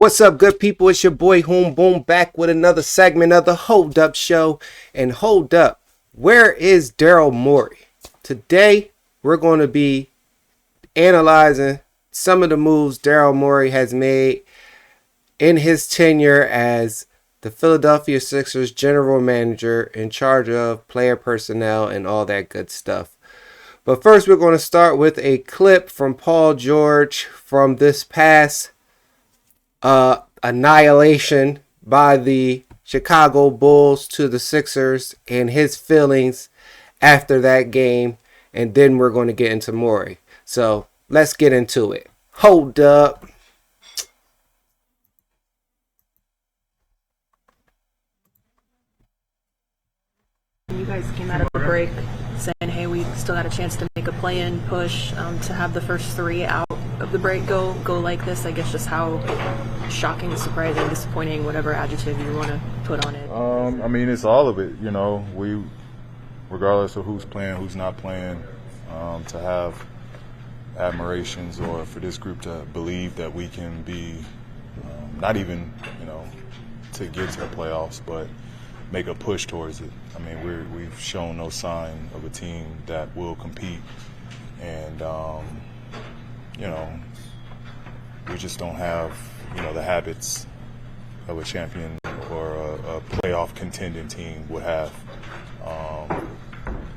What's up, good people? It's your boy Hoom Boom back with another segment of the Hold Up Show. And hold up, where is Darrel Morey? Today, we're going to be analyzing some of the moves Darrel Morey has made in his tenure as the Philadelphia Sixers general manager in charge of player personnel and all that good stuff. But first, we're going to start with a clip from Paul George from this past annihilation by the Chicago Bulls to the Sixers and his feelings after that game. And then we're going to get into Morey. So let's get into it. Hold up. You guys came out of the break saying, hey, we still got a chance to make a play-in push, to have the first three out of the break go like this. I guess just how shocking, surprising, disappointing, whatever adjective you want to put on it. I mean, it's all of it. You know, we, regardless of who's playing, who's not playing, to have admirations or for this group to believe that we can be not even, to get to the playoffs, but make a push towards it. I mean, we've shown no sign of a team that will compete, and we just don't have the habits of a champion or a playoff contending team would have.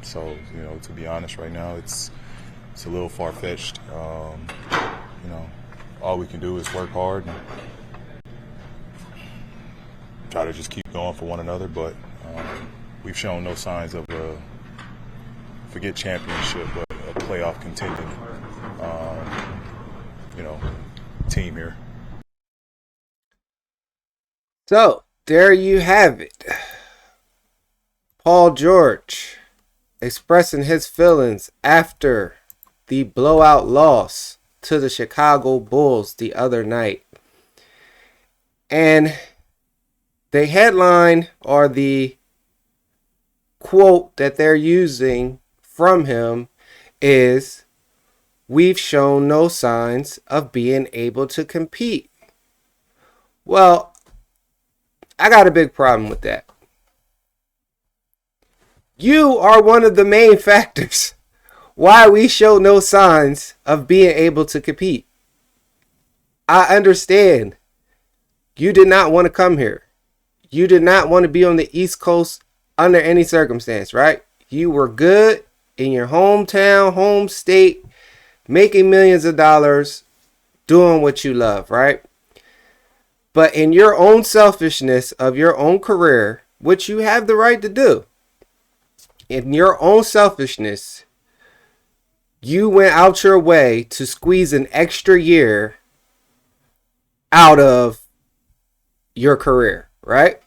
So to be honest, right now it's a little far-fetched. All we can do is work hard and try to just keep going for one another, but we've shown no signs of forget championship, but a playoff contending team here. So there you have it. Paul George expressing his feelings after the blowout loss to the Chicago Bulls the other night. And the headline or the quote that they're using from him is, "We've shown no signs of being able to compete." Well, I got a big problem with that. You are one of the main factors why we show no signs of being able to compete. I understand you did not want to come here. You did not want to be on the East Coast under any circumstance, right? You were good in your hometown, home state, making millions of dollars, doing what you love, right? But in your own selfishness of your own career, which you have the right to do, in your own selfishness, you went out your way to squeeze an extra year out of your career, right?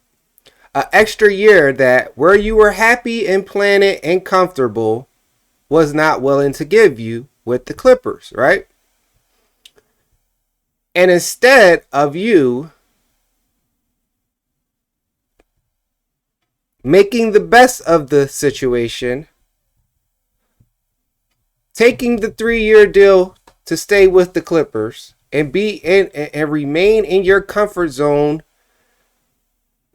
An extra year that where you were happy and planted and comfortable was not willing to give you with the Clippers, right? And instead of you making the best of the situation, taking the 3-year deal to stay with the Clippers and be in and remain in your comfort zone,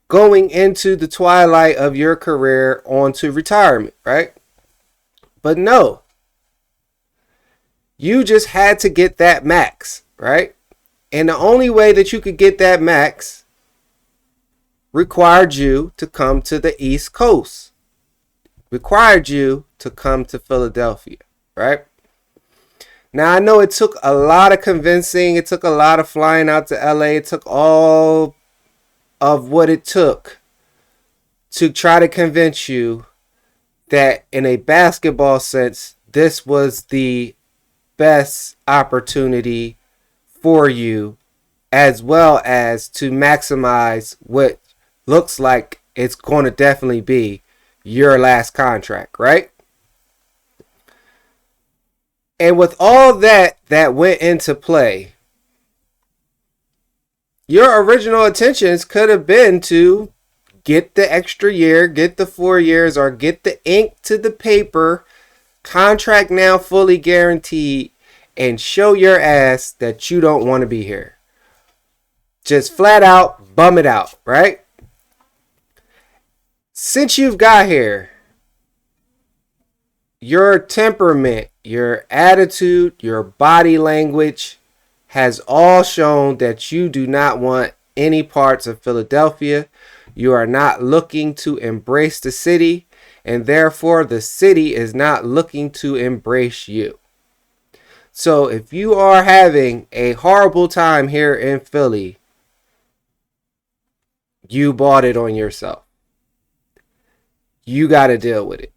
going into the twilight of your career onto retirement, right? But no, you just had to get that max, right? And the only way that you could get that max required you to come to the East Coast, required you to come to Philadelphia, right? Now, I know it took a lot of convincing. It took a lot of flying out to LA. It took all of what it took to try to convince you that in a basketball sense, this was the best opportunity for you, as well as to maximize what looks like it's going to definitely be your last contract, right? And with all that went into play, your original intentions could have been to get the extra year, get the 4 years, or get the ink to the paper, contract now fully guaranteed, and show your ass that you don't want to be here. Just flat out bum it out, right? Since you've got here, your temperament, your attitude, your body language has all shown that you do not want any parts of Philadelphia. You are not looking to embrace the city, and therefore the city is not looking to embrace you. So if you are having a horrible time here in Philly, you bought it on yourself. You got to deal with it.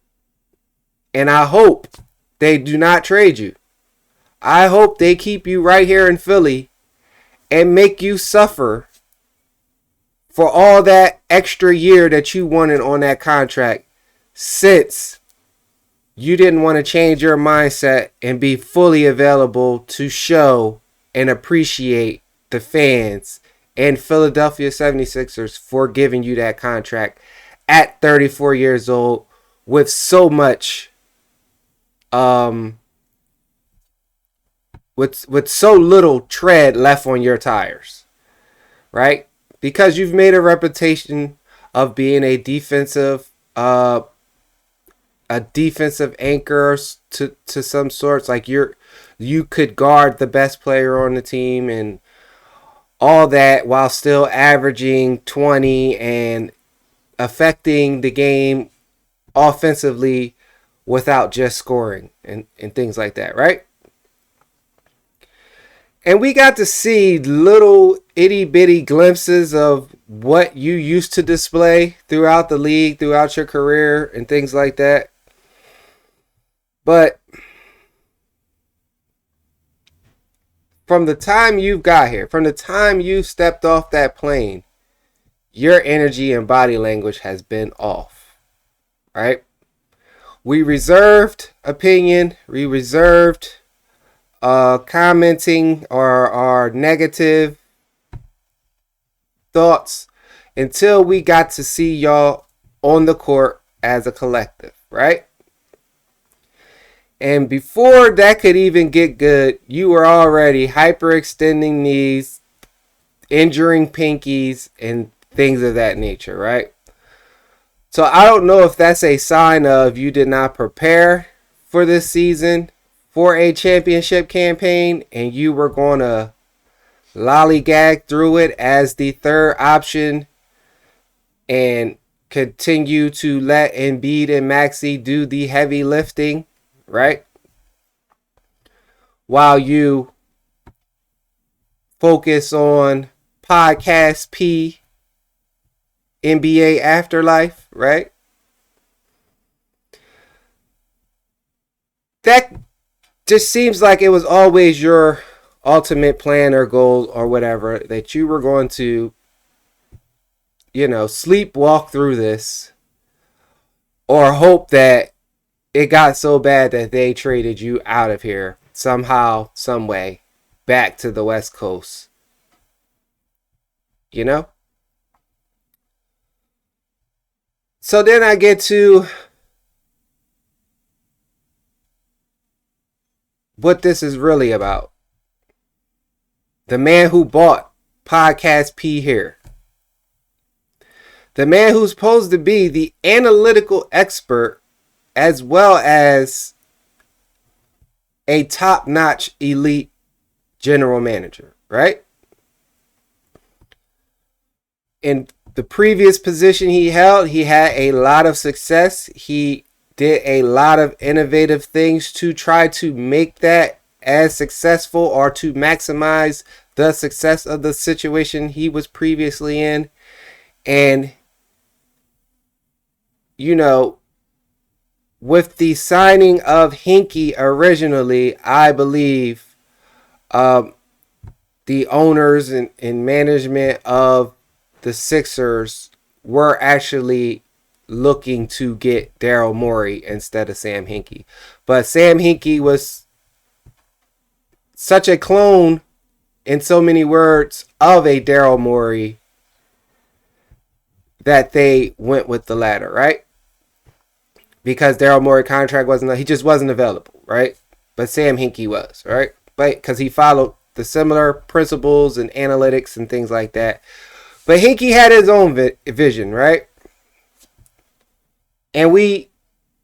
And I hope they do not trade you. I hope they keep you right here in Philly and make you suffer for all that extra year that you wanted on that contract, since you didn't want to change your mindset and be fully available to show and appreciate the fans and Philadelphia 76ers for giving you that contract at 34 years old with so much with so little tread left on your tires, right? Because you've made a reputation of being a defensive anchor to some sorts. Like you could guard the best player on the team and all that while still averaging 20 and affecting the game offensively without just scoring and things like that, right? And we got to see little itty bitty glimpses of what you used to display throughout the league, throughout your career, and things like that. But from the time you've got here, from the time you stepped off that plane, your energy and body language has been off, right? We reserved opinion, we reserved commenting or our negative thoughts until we got to see y'all on the court as a collective, right? And before that could even get good, you were already hyperextending knees, injuring pinkies, and things of that nature, right? So I don't know if that's a sign of you did not prepare for this season for a championship campaign and you were going to lollygag through it as the third option and continue to let Embiid and Maxey do the heavy lifting, right? While you focus on Podcast P, NBA Afterlife, right? That just seems like it was always your ultimate plan or goal or whatever, that you were going to, sleepwalk through this or hope that it got so bad that they traded you out of here somehow, some way, back to the West Coast. So then I get to what this is really about. The man who bought Podcast P here. The man who's supposed to be the analytical expert as well as a top-notch elite general manager, right? In the previous position he held, he had a lot of success. He did a lot of innovative things to try to make that as successful or to maximize the success of the situation he was previously in. And, with the signing of Hinkie originally, I believe the owners and management of the Sixers were actually looking to get Darrel Morey instead of Sam Hinkie. But Sam Hinkie was such a clone, in so many words, of a Darrel Morey that they went with the latter, right? Because Darrel Morey contract he just wasn't available, right? But Sam Hinkie was, right? But because he followed the similar principles and analytics and things like that. But Hinkie had his own vision, right? And we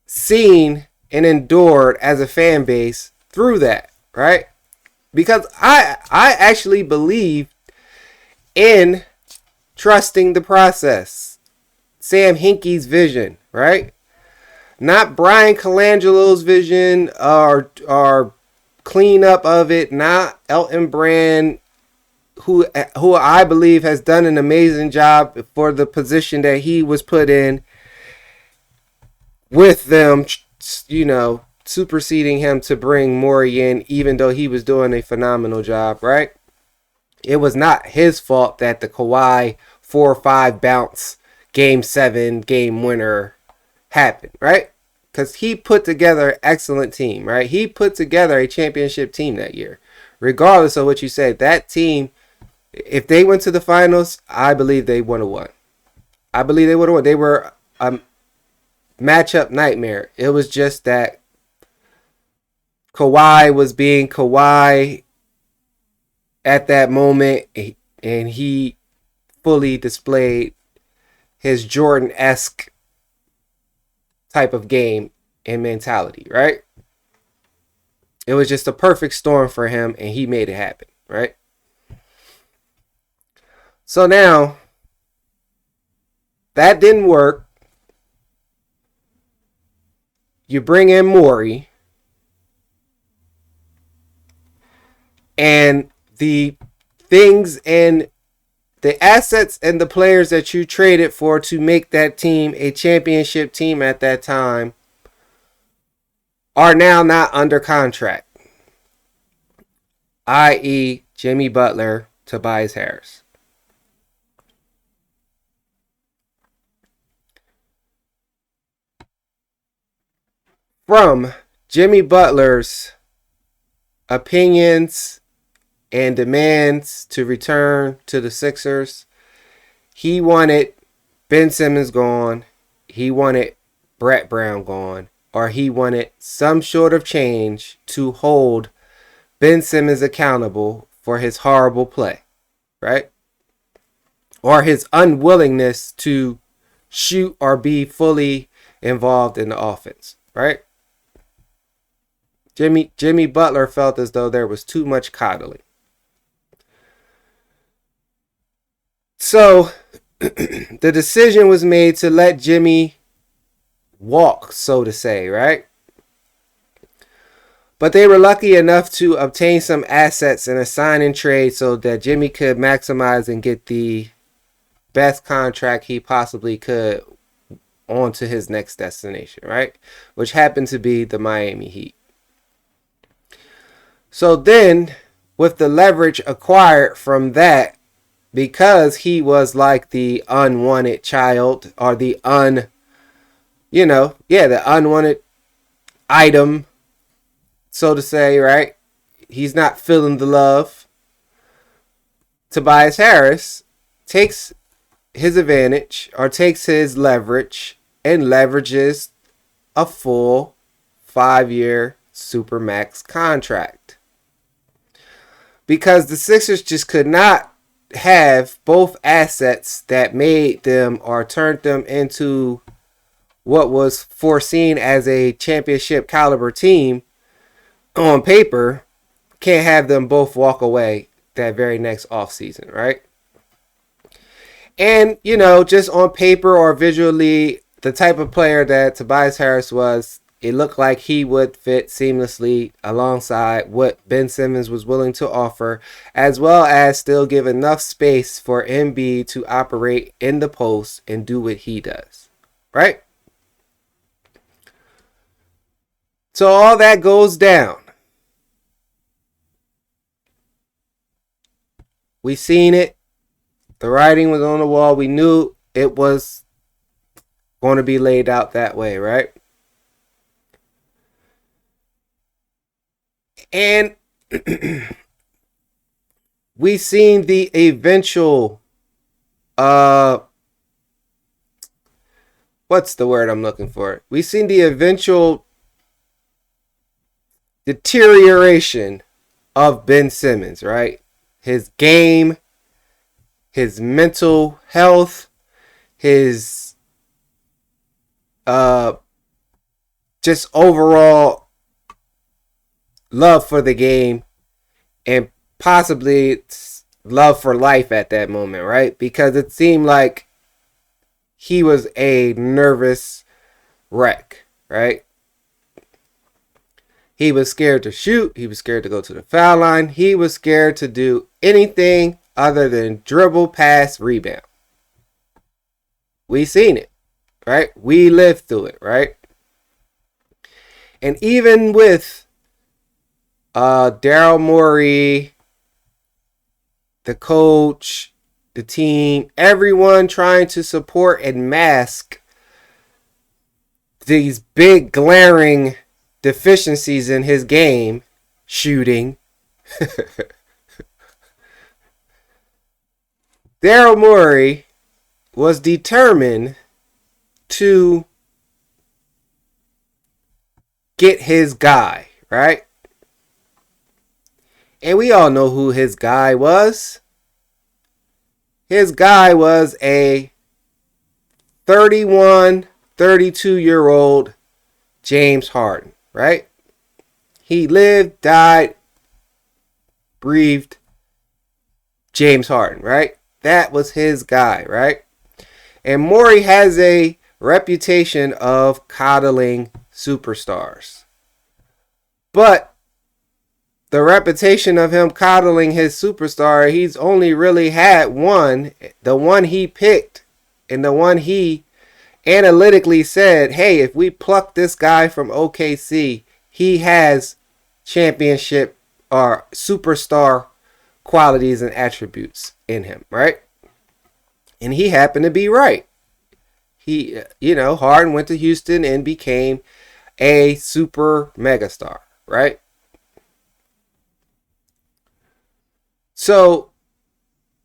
seen and endured as a fan base through that, right? Because I actually believe in trusting the process. Sam Hinkie's vision, right? Not Brian Colangelo's vision or cleanup of it, not Elton Brand, who I believe has done an amazing job for the position that he was put in with them, you know, superseding him to bring Morey in, even though he was doing a phenomenal job, right? It was not his fault that the Kawhi 4-5 bounce game 7 game winner happened, right? Because he put together an excellent team, right? He put together a championship team that year. Regardless of what you say, that team, if they went to the finals, I believe they would have won. I believe they would have won. They were a matchup nightmare. It was just that Kawhi was being Kawhi at that moment, and he fully displayed his Jordan-esque type of game and mentality, right? It was just a perfect storm for him, and he made it happen, right? So now, that didn't work. You bring in Morey, and the things and the assets and the players that you traded for to make that team a championship team at that time are now not under contract, i.e. Jimmy Butler, Tobias Harris. From Jimmy Butler's opinions and demands to return to the Sixers, he wanted Ben Simmons gone, he wanted Brett Brown gone, or he wanted some sort of change to hold Ben Simmons accountable for his horrible play, right? Or his unwillingness to shoot or be fully involved in the offense, right? Jimmy Butler felt as though there was too much coddling. So the decision was made to let Jimmy walk, so to say, right? But they were lucky enough to obtain some assets in a sign and trade so that Jimmy could maximize and get the best contract he possibly could on to his next destination, right? Which happened to be the Miami Heat. So then, with the leverage acquired from that, because he was like the unwanted child or the unwanted item, so to say, right? He's not feeling the love. Tobias Harris takes his advantage or takes his leverage and leverages a full 5-year Supermax contract. Because the Sixers just could not have both assets that made them or turned them into what was foreseen as a championship caliber team on paper. Can't have them both walk away that very next offseason, right? And, you know, just on paper or visually, the type of player that Tobias Harris was, it looked like he would fit seamlessly alongside what Ben Simmons was willing to offer, as well as still give enough space for Embiid to operate in the post and do what he does, right? So all that goes down. We seen it. The writing was on the wall. We knew it was going to be laid out that way, right? And we seen the eventual what's the word I'm looking for? We seen the eventual deterioration of Ben Simmons, right? His game, his mental health, his just overall love for the game, and possibly love for life at that moment, right? Because it seemed like he was a nervous wreck, right? He was scared to shoot. He was scared to go to the foul line. He was scared to do anything other than dribble, pass, rebound. We seen it, right? We lived through it, right? And even with Darrel Morey, the coach, the team, everyone trying to support and mask these big glaring deficiencies in his game, shooting. Darrel Morey was determined to get his guy, right? And we all know who his guy was. His guy was a 31, 32-year-old James Harden, right? He lived, died, breathed James Harden, right? That was his guy, right? And Morey has a reputation of coddling superstars. But the reputation of him coddling his superstar, he's only really had one, the one he picked, and the one he analytically said, hey, if we pluck this guy from OKC, he has championship or superstar qualities and attributes in him, right? And he happened to be right. He, Harden went to Houston and became a super megastar, right? So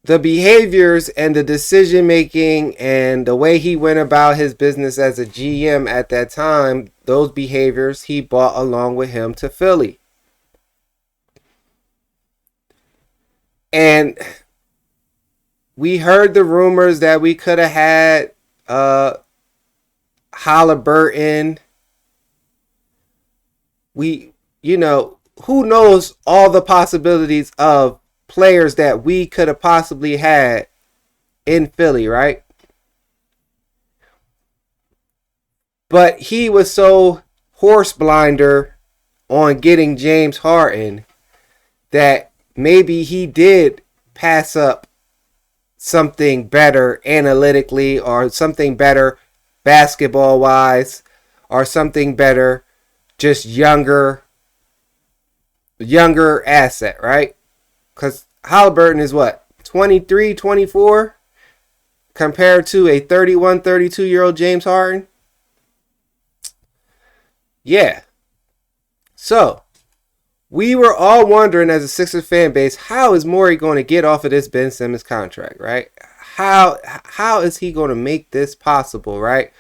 the behaviors and the decision making and the way he went about his business as a GM at that time, those behaviors he brought along with him to Philly. And we heard the rumors that we could have had Halliburton. Who knows all the possibilities of players that we could have possibly had in Philly, right? But he was so horse blinder on getting James Harden that maybe he did pass up something better analytically, or something better basketball wise, or something better just younger asset, right? Because Halliburton is what, 23, 24 compared to a 31, 32-year-old James Harden? Yeah. So we were all wondering as a Sixers fan base, how is Morey going to get off of this Ben Simmons contract, right? How is he going to make this possible, right?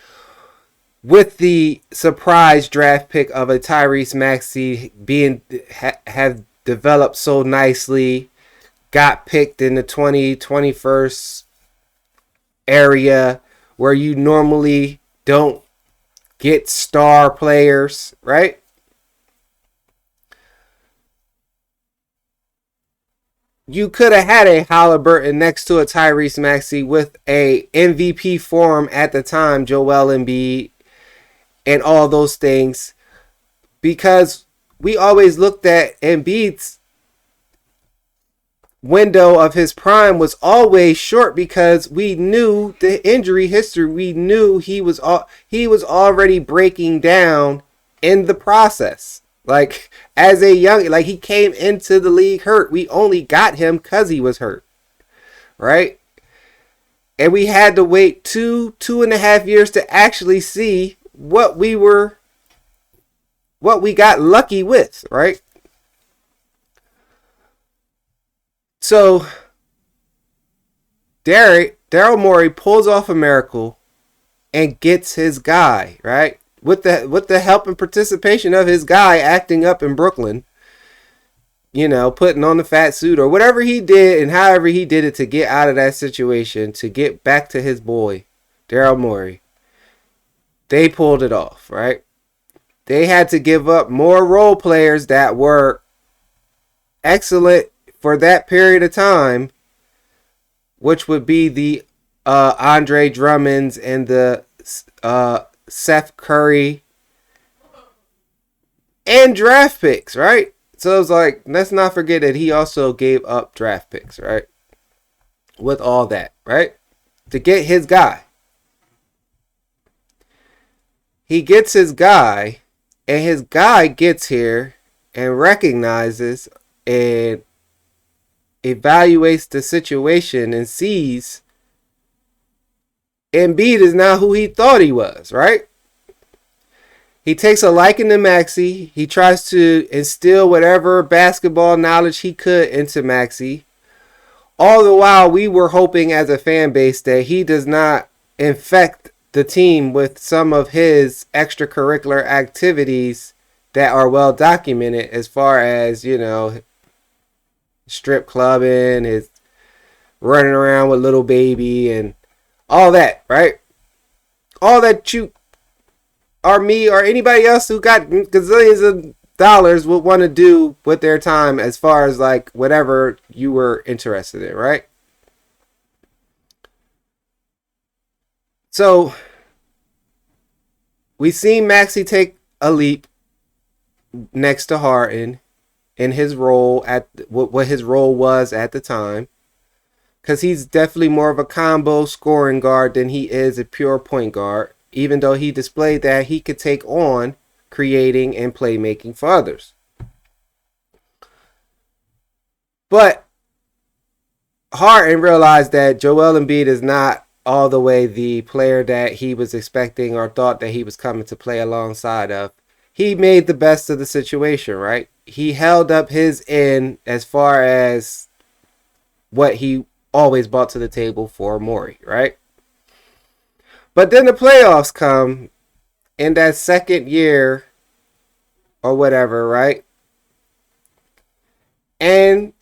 With the surprise draft pick of a Tyrese Maxey have developed so nicely, got picked in the 21st area where you normally don't get star players, right? You could have had a Halliburton next to a Tyrese Maxey with a MVP form at the time, Joel Embiid, and all those things, because we always looked at Embiid's window of his prime was always short because we knew the injury history. We knew he was already breaking down in the process. Like, as a young, like, he came into the league hurt. We only got him because he was hurt, right? And we had to wait 2.5 years to actually see what we got lucky with, right? So Darrel Morey pulls off a miracle and gets his guy, right? With the help and participation of his guy acting up in Brooklyn, putting on the fat suit or whatever he did and however he did it to get out of that situation, to get back to his boy, Darrel Morey. They pulled it off, right? They had to give up more role players that were excellent for that period of time, which would be the Andre Drummonds and the Seth Curry and draft picks, right? So it's like, let's not forget that he also gave up draft picks, right? With all that, right? To get his guy. He gets his guy, and his guy gets here and recognizes and evaluates the situation and sees Embiid is not who he thought he was, right? He takes a liking to Maxey. He tries to instill whatever basketball knowledge he could into Maxey. All the while, we were hoping as a fan base that he does not infect the team with some of his extracurricular activities that are well documented, as far as, strip clubbing, his running around with little baby and all that, right? All that you or me or anybody else who got gazillions of dollars would want to do with their time, as far as like whatever you were interested in, right? So we seen Maxey take a leap next to Harden in his role at what his role was at the time, because he's definitely more of a combo scoring guard than he is a pure point guard, even though he displayed that he could take on creating and playmaking for others. But Harden realized that Joel Embiid is not all the way the player that he was expecting or thought that he was coming to play alongside of. He made the best of the situation, right? He held up his end as far as what he always brought to the table for Morey, right? But then the playoffs come in that second year or whatever, right? And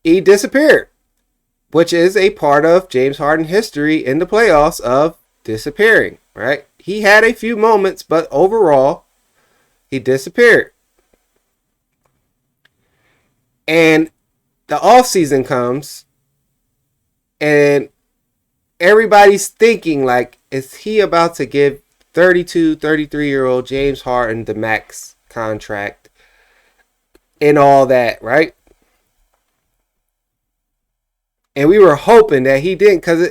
he disappeared, which is a part of James Harden history in the playoffs of disappearing, right? He had a few moments, but overall, he disappeared. And the offseason comes, and everybody's thinking, like, is he about to give 32, 33-year-old James Harden the max contract and all that, right? And we were hoping that he didn't, because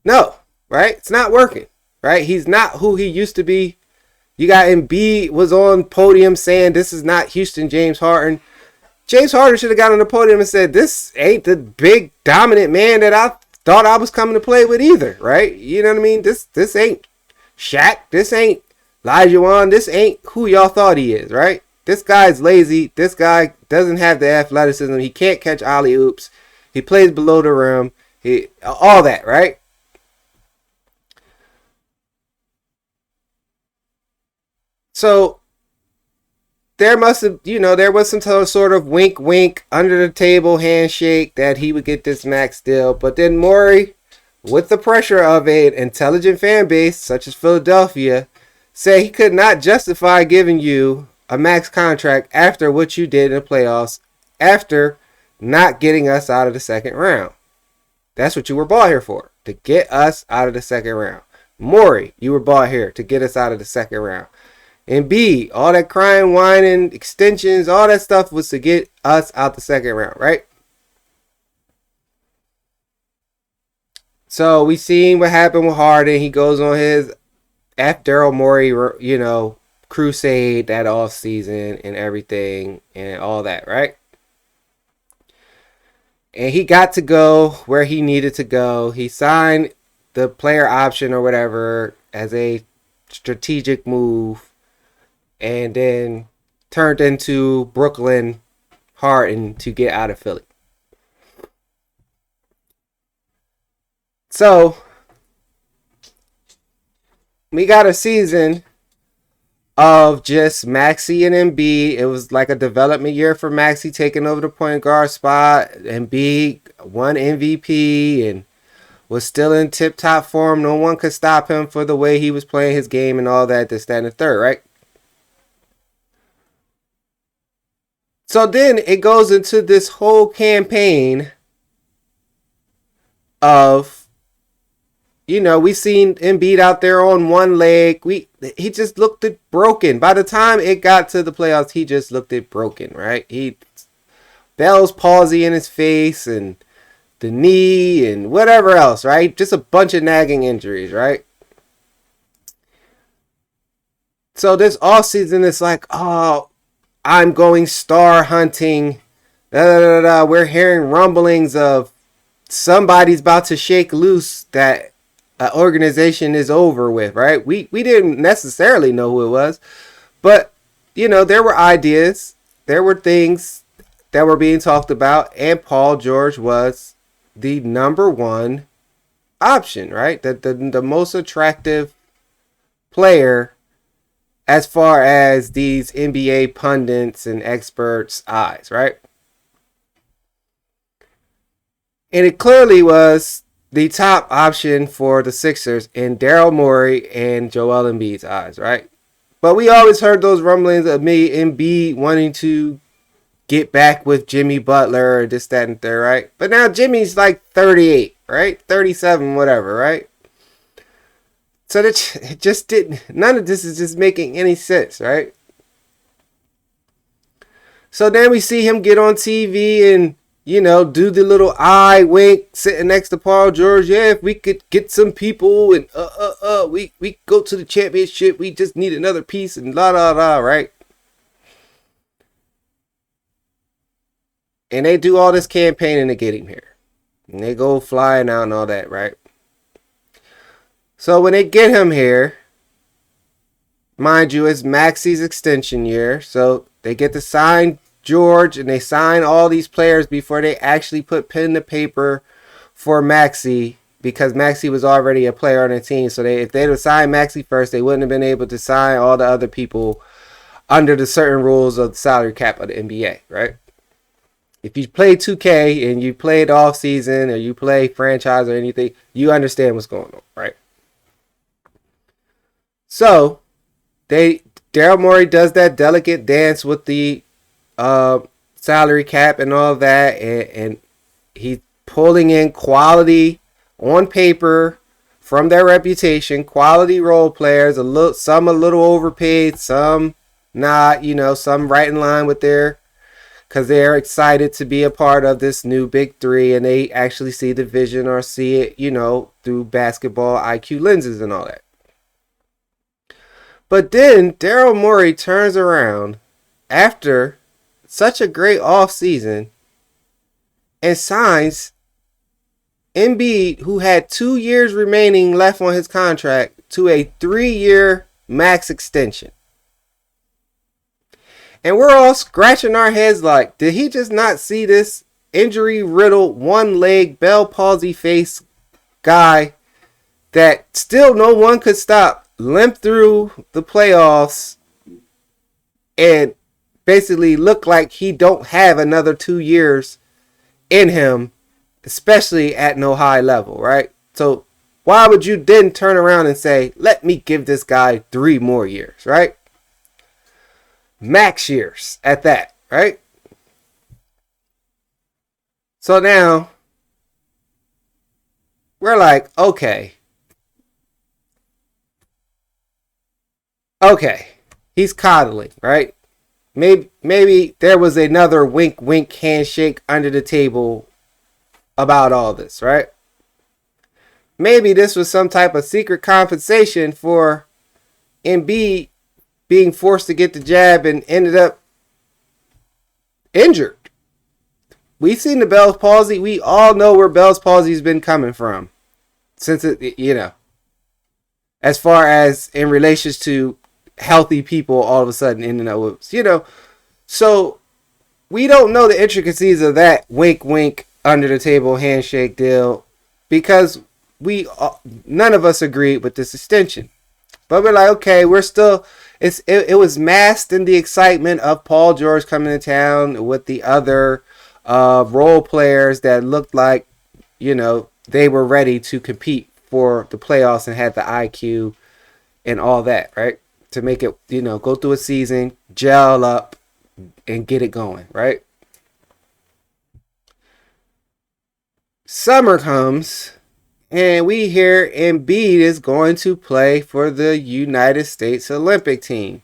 no, right? It's not working, right? He's not who he used to be. You got Embiid was on podium saying this is not Houston James Harden. James Harden should have got on the podium and said, this ain't the big dominant man that I thought I was coming to play with either, right? You know what I mean? This ain't Shaq. This ain't Olajuwon. This ain't who y'all thought he is, right? This guy's lazy. This guy doesn't have the athleticism. He can't catch alley-oops. He plays below the rim. All that, right? So there must have, there was some sort of wink, wink, under the table handshake that he would get this max deal. But then Morey, with the pressure of an intelligent fan base such as Philadelphia, said he could not justify giving you a max contract after what you did in the playoffs, after not getting us out of the second round. That's what you were bought here for, to get us out of the second round. Morey, you were bought here to get us out of the second round. And B, all that crying, whining, extensions, all that stuff was to get us out the second round, right? So we seen what happened with Harden. He goes on his Darrel Morey, crusade that off season and everything and all that, right? And he got to go where he needed to go. He signed the player option or whatever as a strategic move, and then turned into Brooklyn Harden to get out of Philly. So we got a season of just Maxey and Embiid. It was like a development year for Maxey taking over the point guard spot. Embiid won MVP and was still in tip-top form. No one could stop him for the way he was playing his game and all that, this, that, and the third, right? So then it goes into this whole campaign of, you know, we seen Embiid out there on one leg. He just looked it broken. By the time it got to the playoffs, he just looked it broken, right? He Bell's palsy in his face and the knee and whatever else, right? Just a bunch of nagging injuries, right? So this offseason is like, oh, I'm going star hunting. We're hearing rumblings of somebody's about to shake loose, that organization is over with, right? We didn't necessarily know who it was, but, you know, there were ideas. There were things that were being talked about, and Paul George was the number one option, right? The most attractive player as far as these NBA pundits and experts' eyes, right? And it clearly was the top option for the Sixers in Darrel Morey and Joel Embiid's eyes, right? But we always heard those rumblings of Embiid wanting to get back with Jimmy Butler or this, that, and third, right? But now Jimmy's like 38, right? 37, whatever, right? So that it just didn't, none of this is just making any sense, right? So then we see him get on TV and, you know, do the little eye wink sitting next to Paul George. Yeah, if we could get some people and we go to the championship, we just need another piece and la la la, right? And they do all this campaigning to get him here. And they go flying out and all that, right? So when they get him here, mind you, it's Maxey's extension year. So they get to sign George and they sign all these players before they actually put pen to paper for Maxey, because Maxey was already a player on the team. So if they'd have signed Maxey first, they wouldn't have been able to sign all the other people under the certain rules of the salary cap of the NBA, right? If you play 2K and you played off season or you play franchise or anything, you understand what's going on, right? So Darrel Morey does that delicate dance with the salary cap and all that, and he's pulling in quality on paper from their reputation, quality role players, some a little overpaid, some not, you know, some right in line with their, because they're excited to be a part of this new big three and they actually see the vision or see it, you know, through basketball IQ lenses and all that. But then Darrel Morey turns around after such a great offseason and signs Embiid, who had 2 years remaining left on his contract, to a 3-year max extension. And we're all scratching our heads like, did he just not see this injury-riddled, one-leg, Bell palsy face guy that still no one could stop limp through the playoffs and basically look like he don't have another 2 years in him, especially at no high level, right? So why would you then turn around and say, let me give this guy 3 more years, right? Max years at that, right? So now we're like, okay, he's coddling, right? Maybe there was another wink, wink handshake under the table about all this, right? Maybe this was some type of secret compensation for Embiid being forced to get the jab and ended up injured. We've seen the Bell's palsy. We all know where Bell's palsy's been coming from since it, you know, as far as in relations to healthy people all of a sudden ending up with, you know. So we don't know the intricacies of that wink, wink under the table handshake deal because none of us agreed with this extension. But we're like, okay, we're still, it was masked in the excitement of Paul George coming to town with the other role players that looked like, they were ready to compete for the playoffs and had the IQ and all that, right? To make it, go through a season, gel up, and get it going, right? Summer comes, and we hear Embiid is going to play for the United States Olympic team.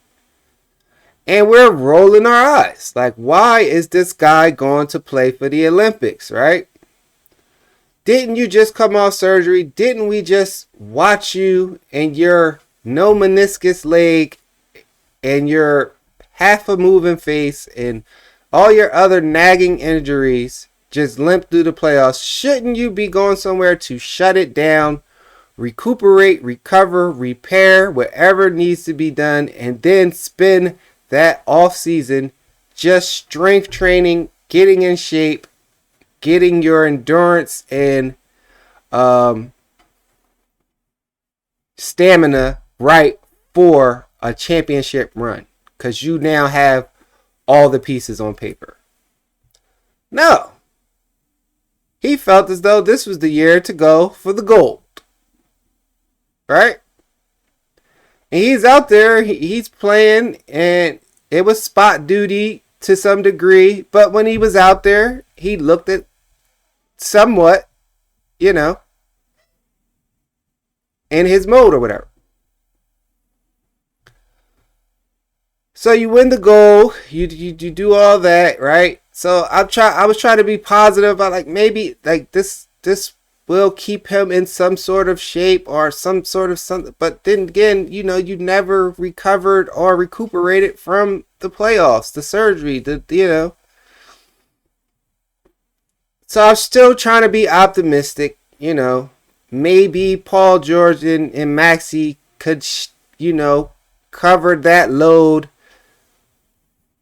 And we're rolling our eyes. Like, why is this guy going to play for the Olympics, right? Didn't you just come off surgery? Didn't we just watch you and your no meniscus leg and your half a moving face and all your other nagging injuries just limp through the playoffs? Shouldn't you be going somewhere to shut it down, recuperate, recover, repair, whatever needs to be done, and then spend that off season just strength training, getting in shape, getting your endurance and stamina right for a championship run, because you now have all the pieces on paper? No. He felt as though this was the year to go for the gold. Right? And he's out there, he's playing, and it was spot duty to some degree, but when he was out there, he looked at somewhat, in his mode or whatever. So you win the gold, you do all that, right? So I was trying to be positive about, like, maybe like this will keep him in some sort of shape or some sort of something. But then again, you never recovered or recuperated from the playoffs, the surgery, So I'm still trying to be optimistic, Maybe Paul George and Maxey could, cover that load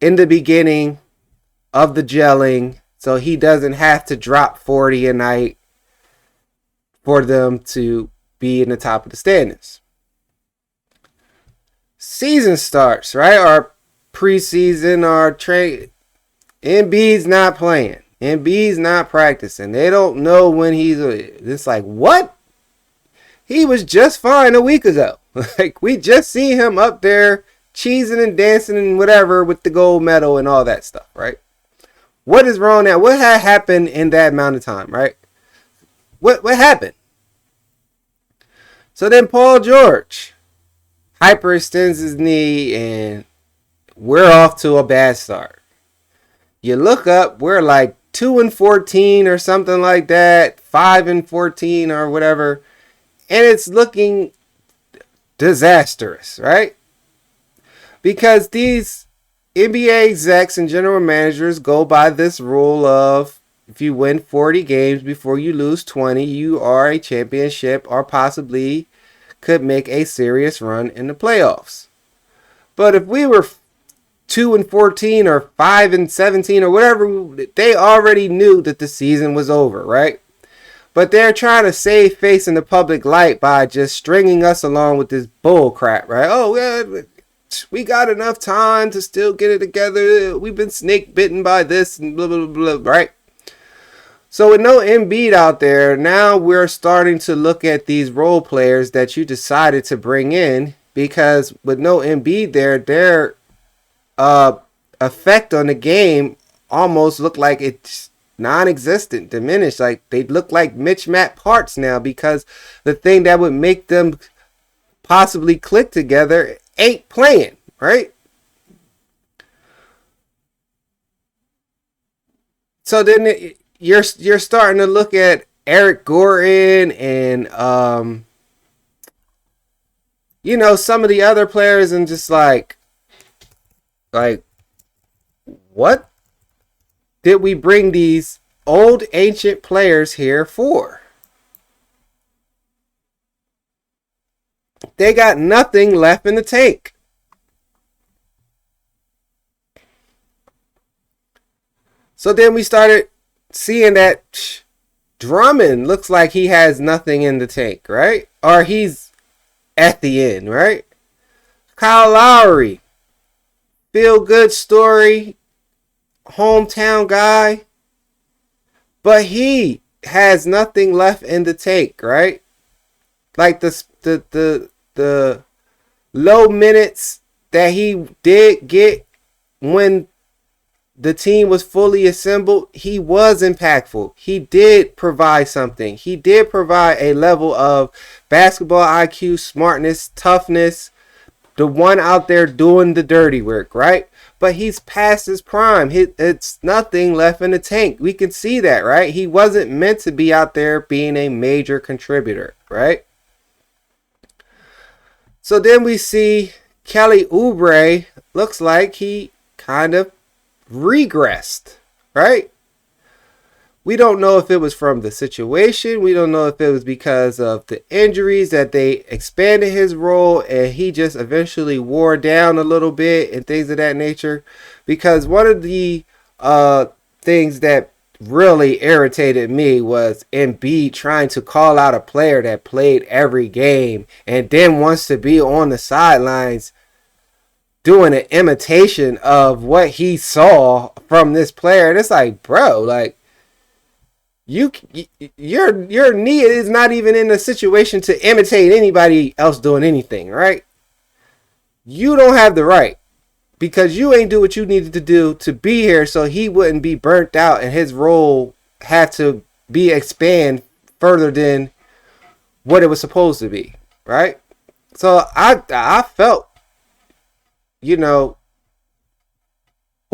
in the beginning of the gelling, so he doesn't have to drop 40 a night for them to be in the top of the standings. Season starts, right? Our preseason, our trade. Embiid's not playing. Embiid's not practicing. They don't know when he's. It's like, what? He was just fine a week ago. Like, we just see him up there cheesing and dancing and whatever with the gold medal and all that stuff, right? What is wrong now? What had happened in that amount of time, right? What happened? So then Paul George hyperextends his knee, and we're off to a bad start. You look up, we're like 2-14 or something like that, 5-14 or whatever, and it's looking disastrous, right? Because these NBA execs and general managers go by this rule of, if you win 40 games before you lose 20, you are a championship or possibly could make a serious run in the playoffs. But if we were 2-14 or 5-17 or whatever, they already knew that the season was over, right? But they're trying to save face in the public light by just stringing us along with this bull crap, right? Oh, yeah, we got enough time to still get it together. We've been snake bitten by this and blah, blah, blah, blah, right? So with no Embiid out there, now we're starting to look at these role players that you decided to bring in, because with no Embiid there, their effect on the game almost looked like it's non-existent, diminished. Like, they look like mismatched parts now, because the thing that would make them possibly click together ain't playing, right? So then you're starting to look at Eric Gordon and some of the other players, and just like what did we bring these old ancient players here for? They got nothing left in the tank. So then we started seeing that Drummond looks like he has nothing in the tank, right? Or he's at the end, right? Kyle Lowry, feel good story, hometown guy, but he has nothing left in the tank, right? Like the low minutes that he did get when the team was fully assembled, he was impactful. He did provide something. He did provide a level of basketball IQ, smartness, toughness, the one out there doing the dirty work, right? But he's past his prime. It's nothing left in the tank. We can see that, right? He wasn't meant to be out there being a major contributor, right? So then we see Kelly Oubre looks like he kind of regressed, right? We don't know if it was from the situation. We don't know if it was because of the injuries that they expanded his role and he just eventually wore down a little bit and things of that nature. Because one of the things that really irritated me was Embiid trying to call out a player that played every game and then wants to be on the sidelines doing an imitation of what he saw from this player. And it's like, bro, like, your knee is not even in a situation to imitate anybody else doing anything, right? You don't have the right because you ain't do what you needed to do to be here, so he wouldn't be burnt out and his role had to be expand further than what it was supposed to be, right? So I felt, you know,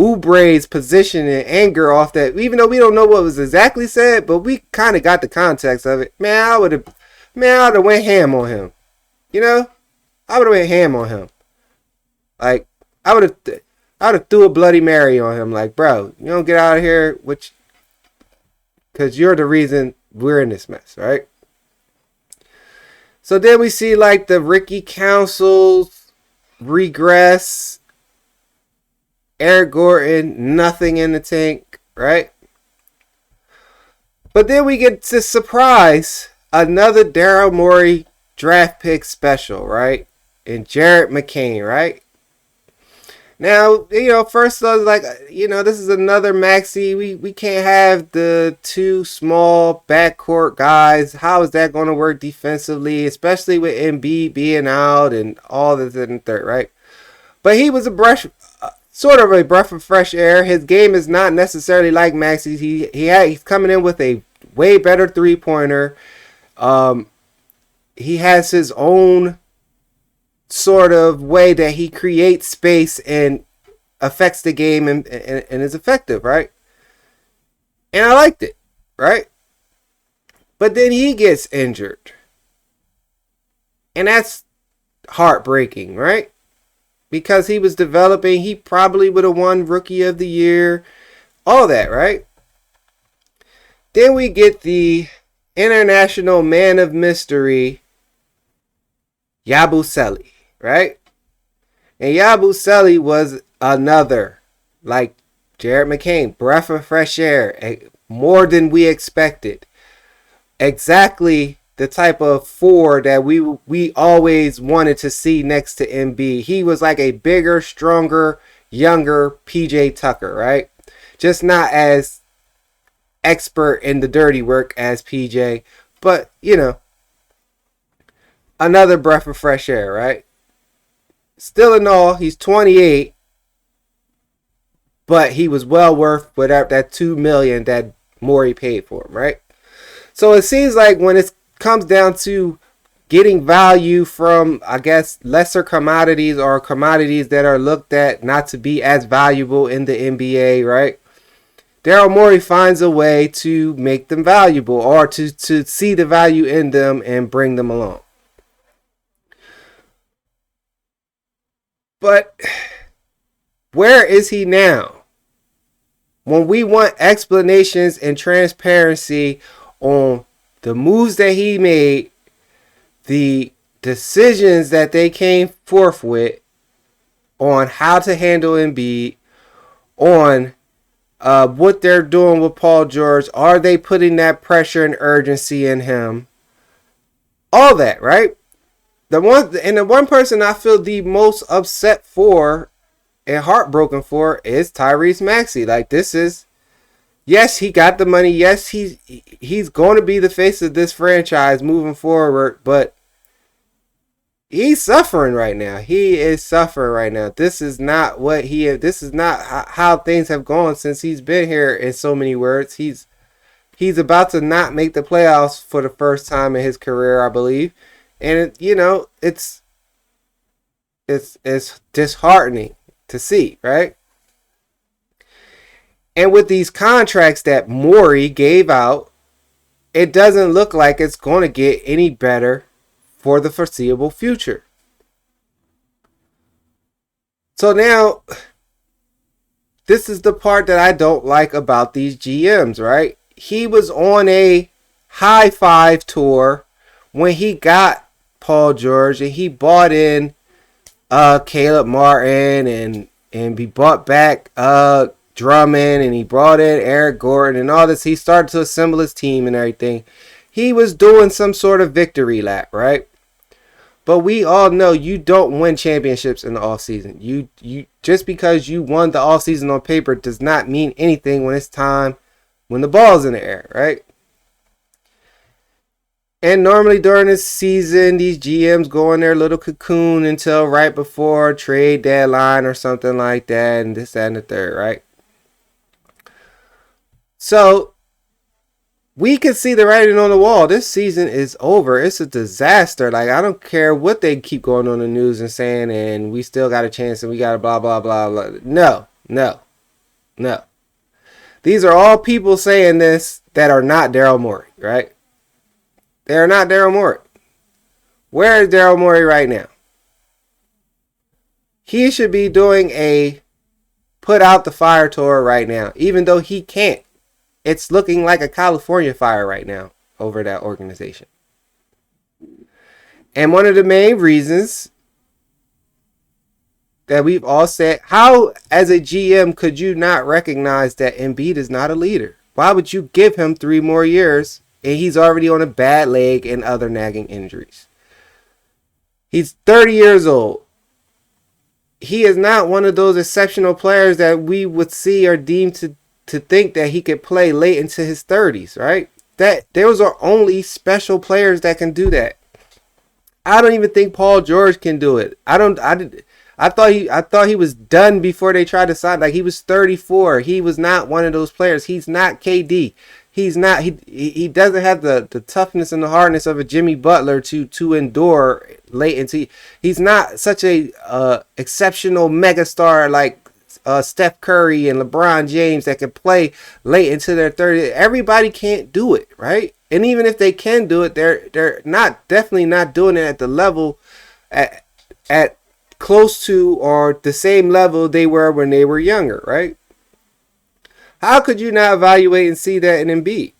Oubre's position and anger off that, even though we don't know what was exactly said, but we kind of got the context of it. I would have went ham on him. You know, I would have went ham on him. Like, I would have threw a Bloody Mary on him. Like, bro, you don't get out of here, because you're the reason we're in this mess, right? So then we see like the Ricky Councils regress. Eric Gordon, nothing in the tank, right? But then we get to surprise another Darrel Morey draft pick special, right? And Jared McCain, right? Now, you know, first I was like, you know, this is another Maxey. We can't have the two small backcourt guys. How is that going to work defensively, especially with Embiid being out and all this and third, right? But he was sort of a breath of fresh air. His game is not necessarily like Maxey's. He's coming in with a way better three-pointer. He has his own sort of way that he creates space and affects the game and is effective, right? And I liked it, right? But then he gets injured. And that's heartbreaking, right? Because he was developing, he probably would have won Rookie of the Year, all that, right? Then we get the International Man of Mystery, Yabusele, right? And Yabusele was another, like Jared McCain, breath of fresh air, more than we expected. Exactly the type of four that we always wanted to see next to Embiid. He was like a bigger, stronger, younger PJ Tucker, right? Just not as expert in the dirty work as PJ, but, you know, another breath of fresh air, right? Still in all, he's 28, but he was well worth whatever that $2 million that Morey paid for him, right? So it seems like when it comes down to getting value from, I guess, lesser commodities or commodities that are looked at not to be as valuable in the NBA, right? Darrel Morey finds a way to make them valuable or to see the value in them and bring them along. But where is he now? When we want explanations and transparency on the moves that he made, the decisions that they came forth with on how to handle Embiid, on what they're doing with Paul George, are they putting that pressure and urgency in him? All that, right? the one person I feel the most upset for and heartbroken for is Tyrese Maxey. Like, this is, yes, he got the money. Yes, he's going to be the face of this franchise moving forward, but he's suffering right now. He is suffering right now. This is not this is not how things have gone since he's been here. In so many words, he's about to not make the playoffs for the first time in his career, I believe. And it's disheartening to see, right? And with these contracts that Morey gave out, it doesn't look like it's going to get any better for the foreseeable future. So now, this is the part that I don't like about these GMs, right? He was on a high five tour when he got Paul George, and he bought in Caleb Martin, and he bought back Drummond, and he brought in Eric Gordon and all this. He started to assemble his team and everything. He was doing some sort of victory lap, right? But we all know you don't win championships in the offseason. You just because you won the offseason on paper does not mean anything when it's time, when the ball's in the air, right? And normally during this season, these GMs go in their little cocoon until right before trade deadline or something like that, and this, that, and the third, right? So we can see the writing on the wall. This season is over. It's a disaster. Like, I don't care what they keep going on the news and saying, and we still got a chance and we got a blah, blah, blah, blah. No. These are all people saying this that are not Darrel Morey, right? They are not Darrel Morey. Where is Darrel Morey right now? He should be doing a put out the fire tour right now, even though he can't. It's looking like a California fire right now over that organization. And one of the main reasons that we've all said, how as a GM could you not recognize that Embiid is not a leader? Why would you give him 3 more years and he's already on a bad leg and other nagging injuries? He's 30 years old. He is not one of those exceptional players that we would see or deem to think that he could play late into his 30s, right? That those are only special players that can do that. I don't even think Paul George can do it. I thought he was done before they tried to sign. Like, he was 34. He was not one of those players. He's not KD. He's not. He doesn't have the toughness and the hardness of a Jimmy Butler to endure late into. He's not such a exceptional megastar like Steph Curry and LeBron James that can play late into their 30s. Everybody can't do it, right? And even if they can do it, they're definitely not doing it at the level at close to or the same level they were when they were younger, right? How could you not evaluate and see that in Embiid?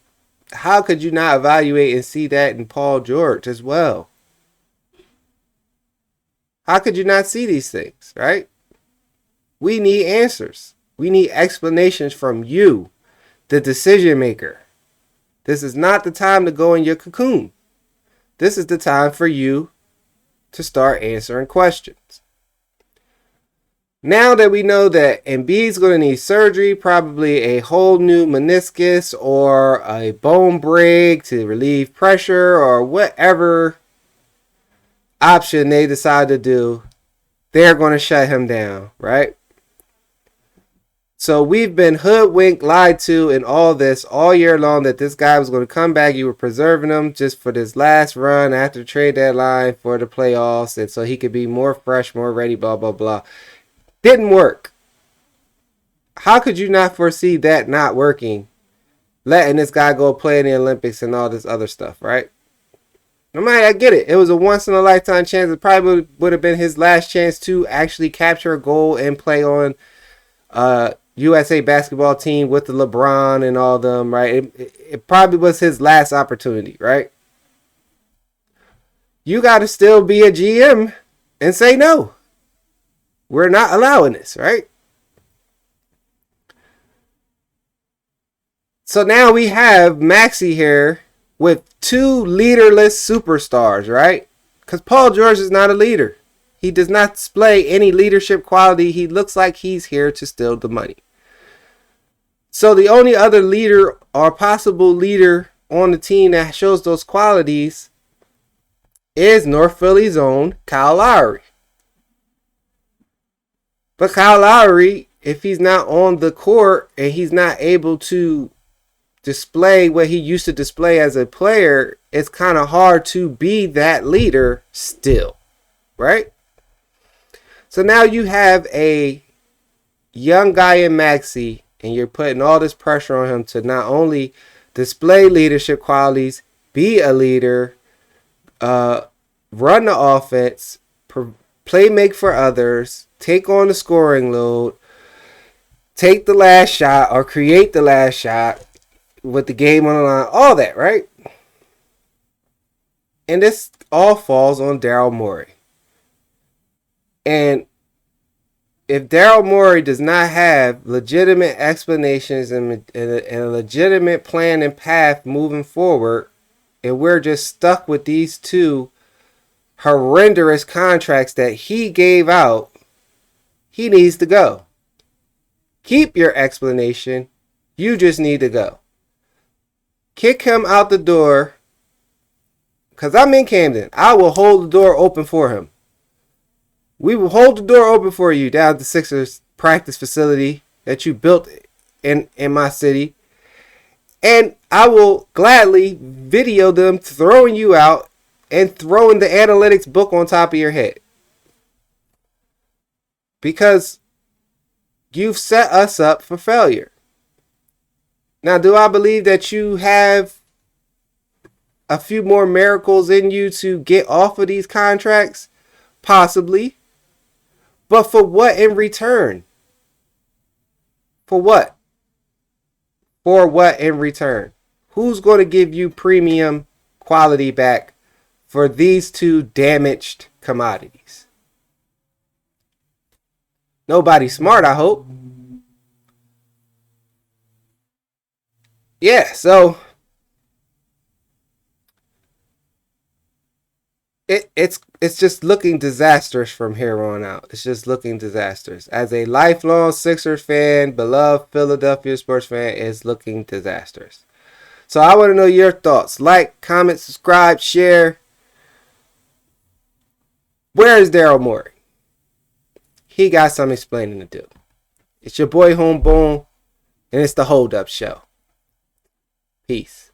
How could you not evaluate and see that in Paul George as well? How could you not see these things, right? We need answers. We need explanations from you, the decision maker. This is not the time to go in your cocoon. This is the time for you to start answering questions. Now that we know that Embiid's going to need surgery, probably a whole new meniscus or a bone break to relieve pressure or whatever option they decide to do, they're going to shut him down, right? So we've been hoodwinked, lied to, and all this all year long that this guy was going to come back. You were preserving him just for this last run after the trade deadline for the playoffs, and so he could be more fresh, more ready, blah, blah, blah. Didn't work. How could you not foresee that not working? Letting this guy go play in the Olympics and all this other stuff, right? I get it. It was a once-in-a-lifetime chance. It probably would have been his last chance to actually capture a goal and play on USA basketball team with the LeBron and all them, right? It probably was his last opportunity, right? You got to still be a GM and say no. We're not allowing this, right? So now we have Maxey here with 2 leaderless superstars, right? Because Paul George is not a leader. He does not display any leadership quality. He looks like he's here to steal the money. So the only other leader or possible leader on the team that shows those qualities is North Philly's own Kyle Lowry. But Kyle Lowry, if he's not on the court and he's not able to display what he used to display as a player, it's kind of hard to be that leader still, right? So now you have a young guy in Maxey, and you're putting all this pressure on him to not only display leadership qualities, be a leader, run the offense, play make for others, take on the scoring load, take the last shot or create the last shot with the game on the line, all that, right? And this all falls on Darrel Morey. And if Darrel Morey does not have legitimate explanations and a legitimate plan and path moving forward, and we're just stuck with these two horrendous contracts that he gave out, he needs to go. Keep your explanation. You just need to go. Kick him out the door. Because I'm in Camden. I will hold the door open for him. We will hold the door open for you down at the Sixers practice facility that you built in my city. And I will gladly video them throwing you out and throwing the analytics book on top of your head. Because you've set us up for failure. Now, do I believe that you have a few more miracles in you to get off of these contracts? Possibly. But for what in return? For what? For what in return? Who's going to give you premium quality back for these two damaged commodities? Nobody smart, I hope. Yeah, so it's just looking disastrous from here on out. It's just looking disastrous. As a lifelong Sixers fan, beloved Philadelphia sports fan, it's looking disastrous. So I want to know your thoughts. Like, comment, subscribe, share. Where is Darrel Morey? He got some explaining to do. It's your boy Homebone, and it's the Hold Up Show. Peace.